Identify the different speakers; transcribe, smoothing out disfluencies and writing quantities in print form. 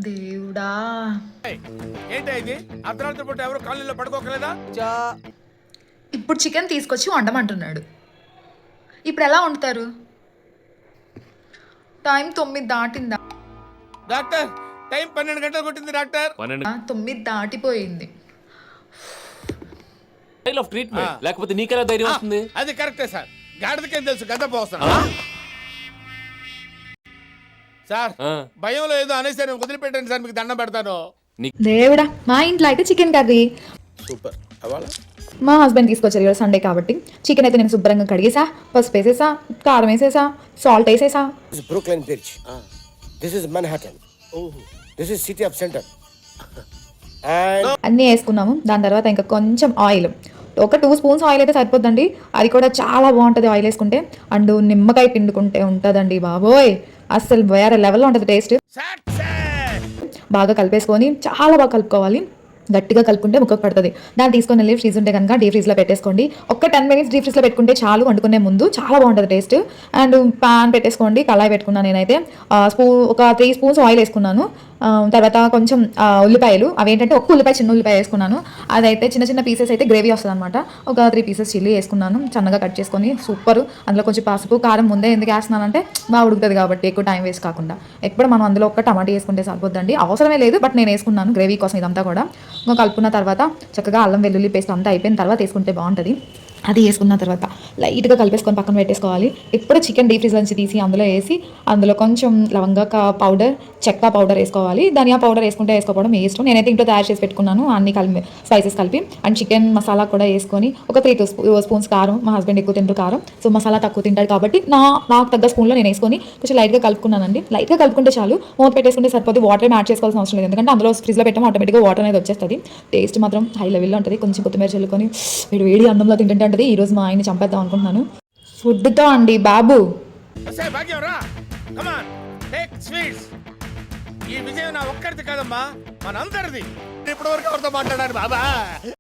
Speaker 1: దేవుడా.
Speaker 2: ఏంటి ఇది? అర్ధరాత్రి పూట ఎవరు కాలనీలో పడుకోకలేదా?
Speaker 1: ఇప్పుడు చికెన్ తీసుకొచ్చి వండమంటున్నాడు. ఇప్పుడు ఎలా వండుతారు? టైం 9 దాటిందా?
Speaker 2: డాక్టర్, టైం 12 గంటలు కొట్టింది డాక్టర్.
Speaker 1: 9 దాటిపోయింది.
Speaker 3: స్టైల్ ఆఫ్ ట్రీట్మెంట్ లేకపోతే నీకెలా ధైర్యం వస్తుంది?
Speaker 2: అది కరెక్టే సార్. గాడిదకేం తెలుసు గద్ద పోస్తాను. సార్ భయంలో ఏదో అనేసాను, వదిలిపెట్టండి సార్, మీకు దండం పెడతాను.
Speaker 1: దేవుడా, మా ఇంట్లో అయితే చికెన్ కర్రీ.
Speaker 2: సూపర్. అవాలా
Speaker 1: మా హస్బెండ్ తీసుకొచ్చారు ఈరోజు సండే కాబట్టి చికెన్ అయితే నేను శుభ్రంగా కడిగేసా, పసుపు వేసేసా, కారం వేసేసా, salt వేసేసా.
Speaker 4: This is Brooklyn Bridge. This is Manhattan. This is city of center. And
Speaker 1: అన్నీ వేసుకున్నాము. దాని తర్వాత ఇంకా కొంచెం ఆయిల్, ఒక 2 స్పూన్స్ ఆయిల్ అయితే సరిపోద్దండి. అది కూడా చాలా బాగుంటుంది ఆయిల్ వేసుకుంటే. అండ్ నిమ్మకాయ పిండుకుంటే ఉంటుందండి బాబోయ్, అస్సలు వేరే లెవెల్లో ఉంటుంది టేస్ట్. బాగా కలిపేసుకొని చాలా బాగా కలుపుకోవాలి. గట్టిగా కలుపుకుంటే ముక్కకు పడుతుంది. దాన్ని తీసుకొని వెళ్ళి ఫ్రీజ్ ఉంటే కనుక డీప్ ఫ్రీజ్లో పెట్టేసుకోండి. ఒక్క 10 మినిట్స్ డీప్ ఫ్రీజ్లో పెట్టుకుంటే చాలు, వండుకునే ముందు చాలా బాగుంటుంది టేస్ట్. అండ్ పాన్ పెట్టేసుకోండి, కళాయి పెట్టుకున్నాను నేనైతే. ఒక 3 స్పూన్స్ ఆయిల్ వేసుకున్నాను. తర్వాత కొంచెం ఉల్లిపాయలు, అవేంటంటే ఒక్క ఉల్లిపాయ, చిన్న ఉల్లిపాయ వేసుకున్నాను. అదైతే చిన్న చిన్న పీసెస్ అయితే గ్రేవీ వస్తుంది అనమాట. ఒక 3 పీసెస్ చిల్లీ వేసుకున్నాను, సన్నగా కట్ చేసుకొని. సూపర్. అందులో కొంచెం పసుపు, కారం ముందే ఎందుకు వేస్తున్నానంటే బాగా ఉడుకుతుంది కాబట్టి, ఎక్కువ టైం వేస్ట్ కాకుండా. ఎప్పుడు మనం అందులో ఒక టమాటా వేసుకుంటే సరిపోద్దండి, అవసరమే లేదు, బట్ నేను వేసుకున్నాను గ్రేవీ కోసం ఇదంతా కూడా. ఇంకా కలుపుకున్న తర్వాత చక్కగా అల్లం వెల్లుల్లి పేస్ట్ అంతా అయిపోయిన తర్వాత వేసుకుంటే బాగుంటుంది. అది వేసుకున్న తర్వాత లైట్గా కలిపేసుకొని పక్కన పెట్టేసుకోవాలి. ఇప్పుడు చికెన్ డీప్ ఫ్రీజ్ నుంచి తీసి అందులో వేసి, అందులో కొంచెం లవంగా పౌడర్, చెక్క పౌడర్ వేసుకోవాలి. ధనియా పౌడర్ వేసుకుంటే వేసుకోవడం మీ ఇష్టం. నేనైతే ఇంట్లో తయారు చేసి పెట్టుకున్నాను అన్ని కలిపి, స్పైసెస్ కలిపి. అండ్ చికెన్ మసాలా కూడా వేసుకొని ఒక 3 స్పూన్స్ కారం. మా హస్బెండ్ ఎక్కువ తింటారు కారం, సో మసాలా తక్కువ తింటాడు కాబట్టి నాకు తగ్గ స్పూన్లో నేను వేసుకొని కొంచెం లైట్గా కలుపుకున్నానండి. లైట్గా కలుపుకుంటే చాలు, మూత పెట్టేసుకుంటే సరిపోతుంది. వాటర్ యాడ్ చేసుకోవాల్సిన అవసరం లేదు, ఎందుకంటే అందులో ఫ్రిడ్జ్లో పెట్టాము ఆటోమేటిక్గా వాటర్ అనేది వచ్చేస్తుంది. టేస్ట్ మాత్రం హై లెవెల్లో ఉంటుంది. కొంచెం కొత్తిమీర చల్లుకొని వేడి అన్నంలో తింటుంటే ఉంటుంది. ఈరోజు మా ఆయన్ని చంపేద్దాం అనుకుంటున్నాను ఫుడ్తో అండి బాబు.
Speaker 2: ఈ విజయం నా ఒక్కరిది కాదమ్మా, మనందరిది. ఇప్పటి వరకు ఎవరితో మాట్లాడారు బాబా?